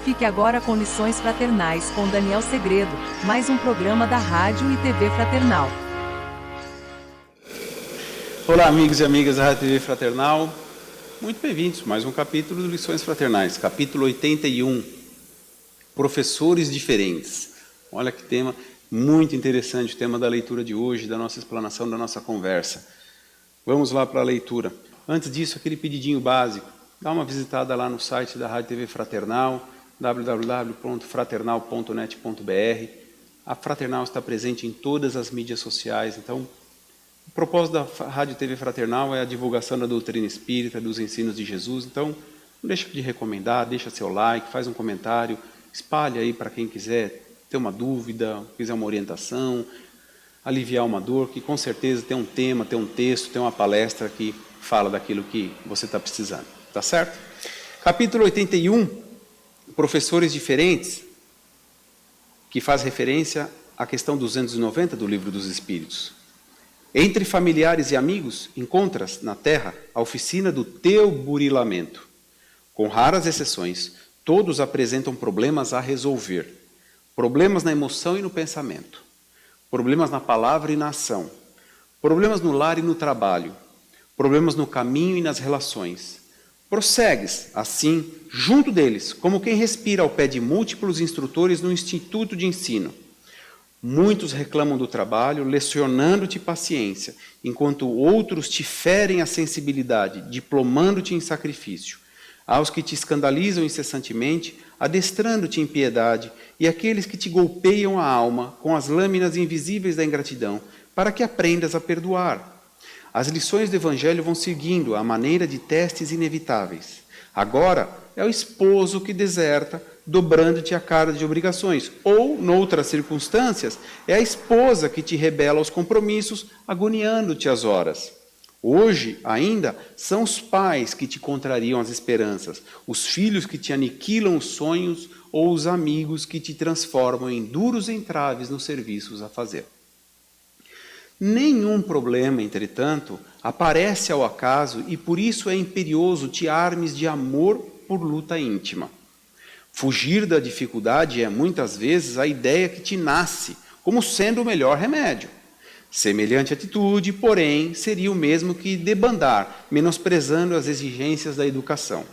Fique agora com Lições Fraternais com Daniel Segredo, mais um programa da Rádio e TV Fraternal. Olá, amigos e amigas da Rádio e TV Fraternal. Muito bem-vindos a mais um capítulo de Lições Fraternais, capítulo 81. Professores diferentes. Olha que tema muito interessante, o tema da leitura de hoje, da nossa explanação, da nossa conversa. Vamos lá para a leitura. Antes disso, aquele pedidinho básico. Dá uma visitada lá no site da Rádio TV Fraternal, www.fraternal.net.br. A Fraternal está presente em todas as mídias sociais, então o propósito da Rádio TV Fraternal é a divulgação da doutrina espírita, dos ensinos de Jesus, então não deixa de recomendar, deixa seu like, faz um comentário, espalhe aí para quem quiser ter uma dúvida, quiser uma orientação, aliviar uma dor, que com certeza tem um tema, tem um texto, tem uma palestra que fala daquilo que você está precisando, tá certo? Capítulo 81, professores diferentes, que faz referência à questão 290 do Livro dos Espíritos. Entre familiares e amigos, encontras na Terra a oficina do teu burilamento. Com raras exceções, todos apresentam problemas a resolver. Problemas na emoção e no pensamento. Problemas na palavra e na ação. Problemas no lar e no trabalho. Problemas no caminho e nas relações. Prossegues, assim, junto deles, como quem respira ao pé de múltiplos instrutores no instituto de ensino. Muitos reclamam do trabalho, lecionando-te paciência, enquanto outros te ferem a sensibilidade, diplomando-te em sacrifício. Há os que te escandalizam incessantemente, adestrando-te em piedade, e aqueles que te golpeiam a alma com as lâminas invisíveis da ingratidão, para que aprendas a perdoar. As lições do Evangelho vão seguindo à maneira de testes inevitáveis. Agora é o esposo que deserta, dobrando-te a carga de obrigações. Ou, noutras circunstâncias, é a esposa que te rebela aos compromissos, agoniando-te as horas. Hoje, ainda, são os pais que te contrariam as esperanças, os filhos que te aniquilam os sonhos ou os amigos que te transformam em duros entraves nos serviços a fazer. Nenhum problema, entretanto, aparece ao acaso e por isso é imperioso te armes de amor por luta íntima. Fugir da dificuldade é, muitas vezes, a ideia que te nasce, como sendo o melhor remédio. Semelhante atitude, porém, seria o mesmo que debandar, menosprezando as exigências da educação.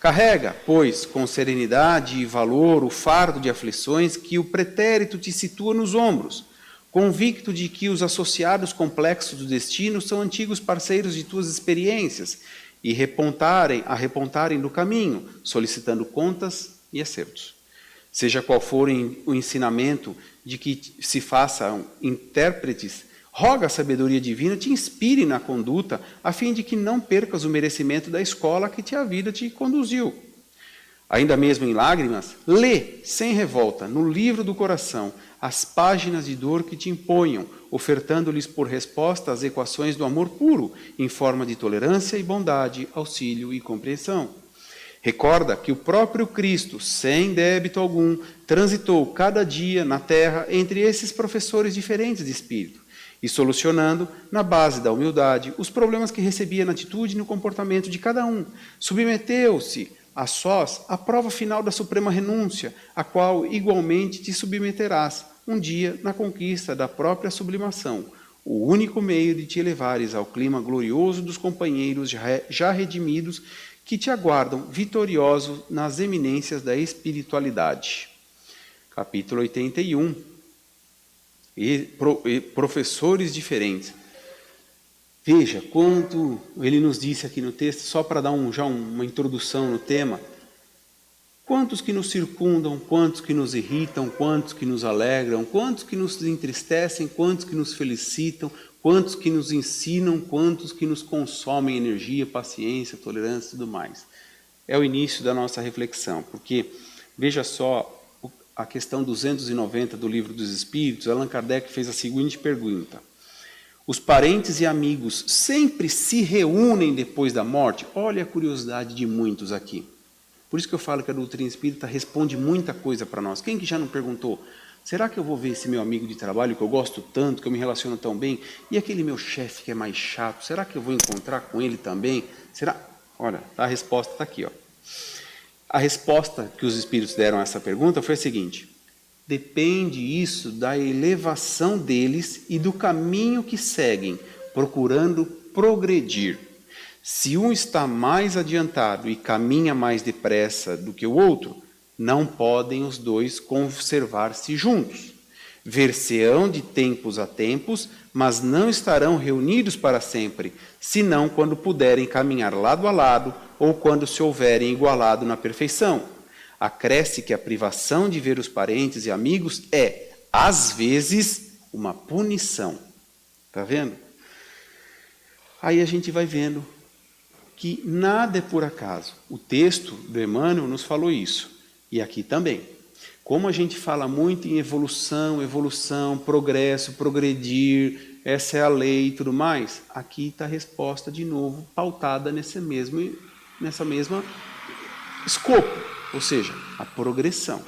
Carrega, pois, com serenidade e valor o fardo de aflições que o pretérito te situa nos ombros, convicto de que os associados complexos do destino são antigos parceiros de tuas experiências e repontarem do caminho, solicitando contas e acertos. Seja qual for o ensinamento de que se façam intérpretes, roga a sabedoria divina te inspire na conduta, a fim de que não percas o merecimento da escola que a vida te conduziu. Ainda mesmo em lágrimas, lê, sem revolta, no livro do coração, as páginas de dor que te imponham, ofertando-lhes por resposta as equações do amor puro, em forma de tolerância e bondade, auxílio e compreensão. Recorda que o próprio Cristo, sem débito algum, transitou cada dia na terra entre esses professores diferentes de espírito, e solucionando, na base da humildade, os problemas que recebia na atitude e no comportamento de cada um. Submeteu-se a sós à prova final da suprema renúncia, a qual igualmente te submeterás um dia na conquista da própria sublimação, o único meio de te elevares ao clima glorioso dos companheiros já redimidos que te aguardam vitoriosos nas eminências da espiritualidade. Capítulo 81. Professores diferentes. Veja quanto ele nos disse aqui no texto, só para dar uma introdução no tema. Quantos que nos circundam, quantos que nos irritam, quantos que nos alegram, quantos que nos entristecem, quantos que nos felicitam, quantos que nos ensinam, quantos que nos consomem energia, paciência, tolerância e tudo mais. É o início da nossa reflexão, porque veja só a questão 290 do Livro dos Espíritos, Allan Kardec fez a seguinte pergunta. Os parentes e amigos sempre se reúnem depois da morte? Olha a curiosidade de muitos aqui. Por isso que eu falo que a doutrina espírita responde muita coisa para nós. Quem que já não perguntou? Será que eu vou ver esse meu amigo de trabalho que eu gosto tanto, que eu me relaciono tão bem? E aquele meu chefe que é mais chato, será que eu vou encontrar com ele também? Será? Olha, a resposta está aqui. Ó. A resposta que os espíritos deram a essa pergunta foi a seguinte: depende isso da elevação deles e do caminho que seguem, procurando progredir. Se um está mais adiantado e caminha mais depressa do que o outro, não podem os dois conservar-se juntos. Ver-se-ão de tempos a tempos, mas não estarão reunidos para sempre, senão quando puderem caminhar lado a lado ou quando se houverem igualado na perfeição. Acresce que a privação de ver os parentes e amigos é, às vezes, uma punição. Está vendo? Aí a gente vai vendo que nada é por acaso. O texto do Emmanuel nos falou isso. E aqui também. Como a gente fala muito em evolução, progresso, progredir, essa é a lei e tudo mais, aqui está a resposta de novo pautada nessa mesma escopo, ou seja, a progressão.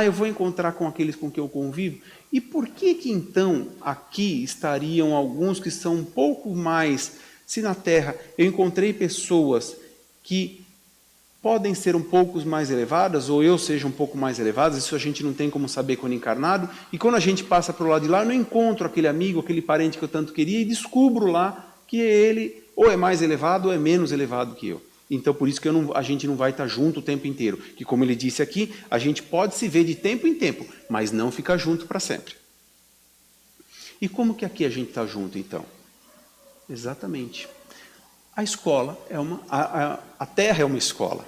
Eu vou encontrar com aqueles com quem eu convivo. E por que então aqui estariam alguns que são um pouco mais... Se na Terra eu encontrei pessoas que podem ser um pouco mais elevadas, ou eu seja um pouco mais elevado, isso a gente não tem como saber quando encarnado, e quando a gente passa para o lado de lá, eu não encontro aquele amigo, aquele parente que eu tanto queria, e descubro lá que ele ou é mais elevado ou é menos elevado que eu. Então, por isso que a gente não vai estar junto o tempo inteiro. Que, como ele disse aqui, a gente pode se ver de tempo em tempo, mas não ficar junto para sempre. E como que aqui a gente está junto, então? Exatamente. A escola é a Terra é uma escola.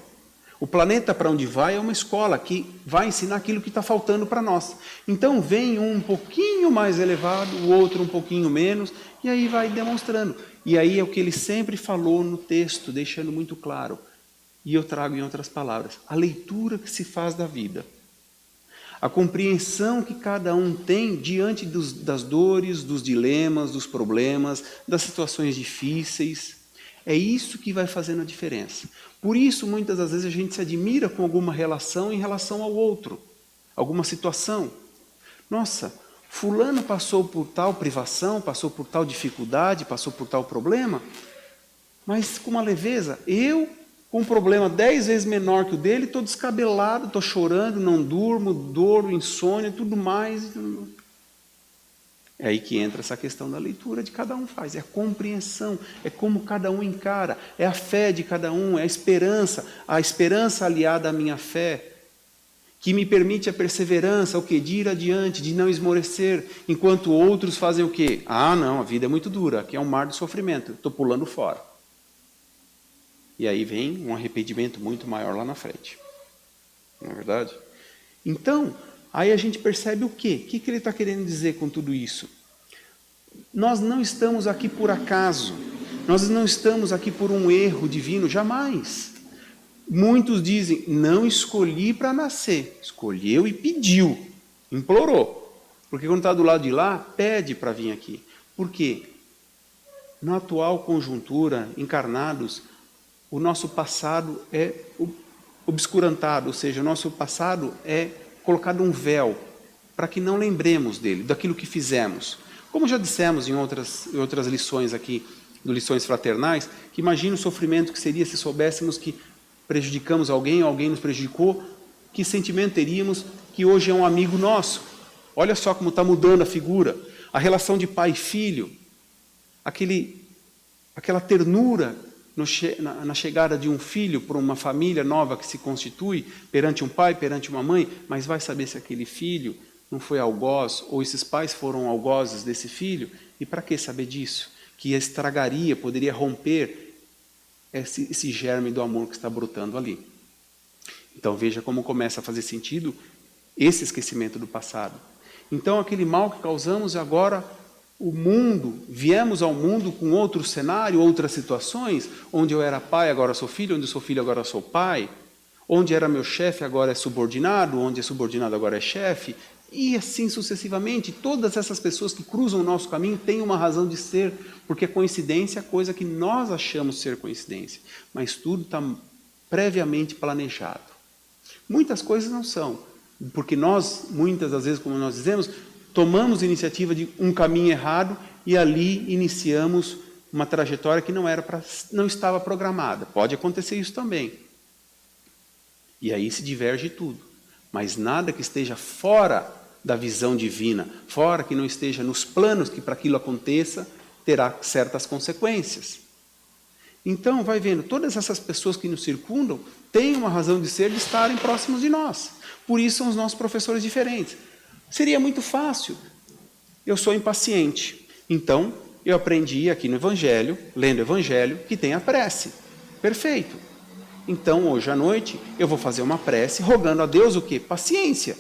O planeta para onde vai é uma escola que vai ensinar aquilo que está faltando para nós. Então vem um pouquinho mais elevado, o outro um pouquinho menos, e aí vai demonstrando. E aí é o que ele sempre falou no texto, deixando muito claro. E eu trago em outras palavras, a leitura que se faz da vida. A compreensão que cada um tem diante das dores, dos dilemas, dos problemas, das situações difíceis. É isso que vai fazendo a diferença. Por isso, muitas das vezes, a gente se admira com alguma relação em relação ao outro, alguma situação. Nossa, fulano passou por tal privação, passou por tal dificuldade, passou por tal problema, mas com uma leveza. Eu, com um problema 10 vezes menor que o dele, estou descabelado, estou chorando, não durmo, dor, insônia, tudo mais. É aí que entra essa questão da leitura de cada um faz, é a compreensão, é como cada um encara, é a fé de cada um, é a esperança aliada à minha fé, que me permite a perseverança, o que? De ir adiante, de não esmorecer, enquanto outros fazem o quê? Não, a vida é muito dura, aqui é um mar de sofrimento, estou pulando fora. E aí vem um arrependimento muito maior lá na frente. Não é verdade? Então, aí a gente percebe o quê? O que ele está querendo dizer com tudo isso? Nós não estamos aqui por acaso. Nós não estamos aqui por um erro divino, jamais. Muitos dizem, não escolhi para nascer. Escolheu e pediu, implorou. Porque quando está do lado de lá, pede para vir aqui. Por quê? Na atual conjuntura, encarnados, o nosso passado é obscurantado, ou seja, o nosso passado é colocado um véu para que não lembremos dele, daquilo que fizemos. Como já dissemos em outras lições aqui, do Lições Fraternais, que imagina o sofrimento que seria se soubéssemos que prejudicamos alguém, ou alguém nos prejudicou, que sentimento teríamos que hoje é um amigo nosso. Olha só como está mudando a figura, a relação de pai e filho, aquela ternura na chegada de um filho para uma família nova que se constitui perante um pai, perante uma mãe, mas vai saber se aquele filho não foi algoz, ou esses pais foram algozes desse filho, e para que saber disso? Que estragaria, poderia romper esse germe do amor que está brotando ali. Então veja como começa a fazer sentido esse esquecimento do passado. Então aquele mal que causamos agora... viemos ao mundo com outro cenário, outras situações, onde eu era pai, agora sou filho, onde eu sou filho, agora sou pai, onde era meu chefe, agora é subordinado, onde é subordinado, agora é chefe, e assim sucessivamente. Todas essas pessoas que cruzam o nosso caminho têm uma razão de ser, porque coincidência é coisa que nós achamos ser coincidência, mas tudo está previamente planejado. Muitas coisas não são, porque nós, muitas das vezes, como nós dizemos, tomamos iniciativa de um caminho errado e ali iniciamos uma trajetória que não estava programada. Pode acontecer isso também. E aí se diverge tudo. Mas nada que esteja fora da visão divina, fora que não esteja nos planos que para aquilo aconteça, terá certas consequências. Então, vai vendo, todas essas pessoas que nos circundam têm uma razão de ser de estarem próximos de nós. Por isso são os nossos professores diferentes. Seria muito fácil. Eu sou impaciente. Então, eu aprendi aqui no Evangelho, lendo o Evangelho, que tem a prece. Perfeito. Então, hoje à noite, eu vou fazer uma prece rogando a Deus o quê? Paciência.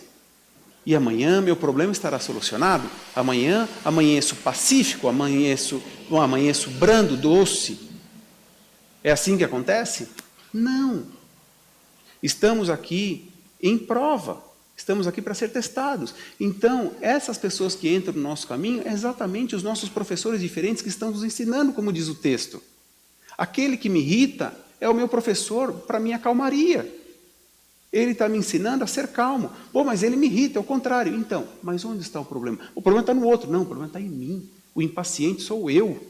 E amanhã meu problema estará solucionado. Amanhã amanheço pacífico, amanheço brando, doce. É assim que acontece? Não. Estamos aqui em prova. Estamos aqui para ser testados. Então, essas pessoas que entram no nosso caminho, é exatamente os nossos professores diferentes que estão nos ensinando, como diz o texto. Aquele que me irrita é o meu professor para minha calmaria. Ele está me ensinando a ser calmo. Pô, mas ele me irrita, é o contrário. Então, mas onde está o problema? O problema está no outro. Não, o problema está em mim. O impaciente sou eu.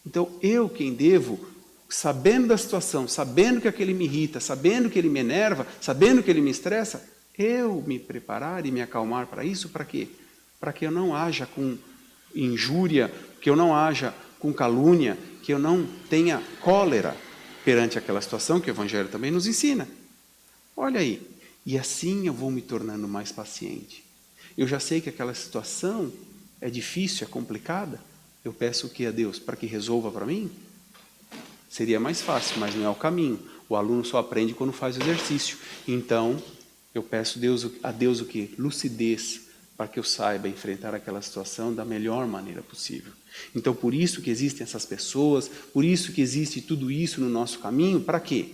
Então, eu quem devo, sabendo da situação, sabendo que aquele me irrita, sabendo que ele me enerva, sabendo que ele me estressa, eu me preparar e me acalmar para isso, para quê? Para que eu não haja com injúria, que eu não haja com calúnia, que eu não tenha cólera perante aquela situação que o Evangelho também nos ensina. Olha aí, e assim eu vou me tornando mais paciente. Eu já sei que aquela situação é difícil, é complicada. Eu peço o que a Deus? Para que resolva para mim? Seria mais fácil, mas não é o caminho. O aluno só aprende quando faz o exercício. Então, eu peço a Deus o quê? Lucidez, para que eu saiba enfrentar aquela situação da melhor maneira possível. Então, por isso que existem essas pessoas, por isso que existe tudo isso no nosso caminho, para quê?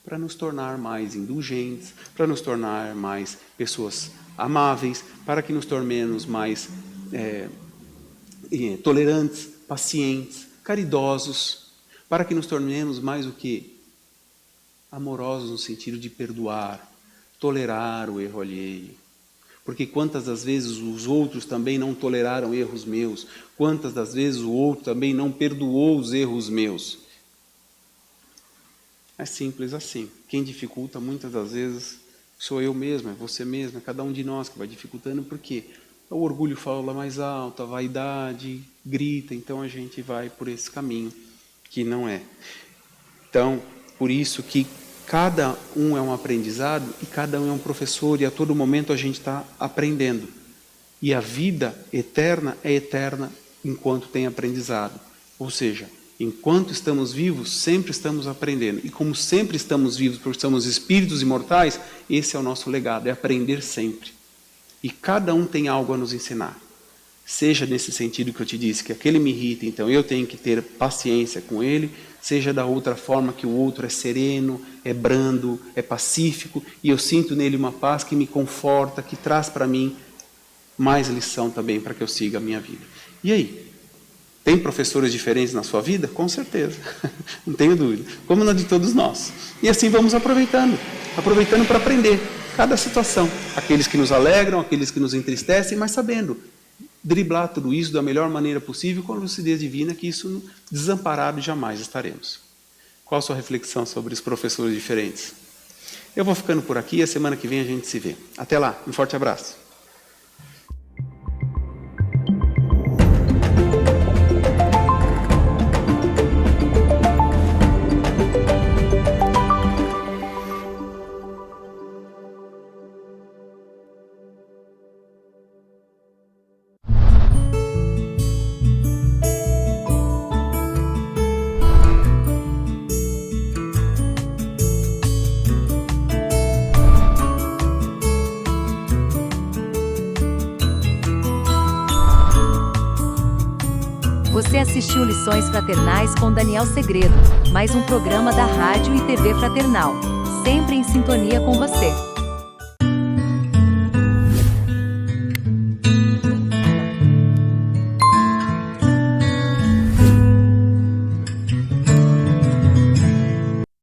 Para nos tornar mais indulgentes, para nos tornar mais pessoas amáveis, para que nos tornemos mais tolerantes, pacientes, caridosos, para que nos tornemos mais o quê? Amorosos no sentido de perdoar, tolerar o erro alheio. Porque quantas das vezes os outros também não toleraram erros meus, quantas das vezes o outro também não perdoou os erros meus. É simples assim. Quem dificulta muitas das vezes sou eu mesmo, é você mesmo, é cada um de nós que vai dificultando, porque o orgulho fala mais alto, a vaidade grita, então a gente vai por esse caminho que não é. Então, por isso que cada um é um aprendizado e cada um é um professor, e a todo momento a gente está aprendendo. E a vida eterna é eterna enquanto tem aprendizado. Ou seja, enquanto estamos vivos, sempre estamos aprendendo. E como sempre estamos vivos, porque somos espíritos imortais, esse é o nosso legado, é aprender sempre. E cada um tem algo a nos ensinar. Seja nesse sentido que eu te disse, que aquele me irrita, então eu tenho que ter paciência com ele, seja da outra forma que o outro é sereno, é brando, é pacífico, e eu sinto nele uma paz que me conforta, que traz para mim mais lição também para que eu siga a minha vida. E aí? Tem professores diferentes na sua vida? Com certeza, não tenho dúvida, como na de todos nós. E assim vamos aproveitando para aprender cada situação. Aqueles que nos alegram, aqueles que nos entristecem, mas sabendo driblar tudo isso da melhor maneira possível, com a lucidez divina, que isso desamparado jamais estaremos. Qual a sua reflexão sobre os professores diferentes? Eu vou ficando por aqui, a semana que vem a gente se vê. Até lá, um forte abraço. Você assistiu Lições Fraternais com Daniel Segredo, mais um programa da Rádio e TV Fraternal, sempre em sintonia com você.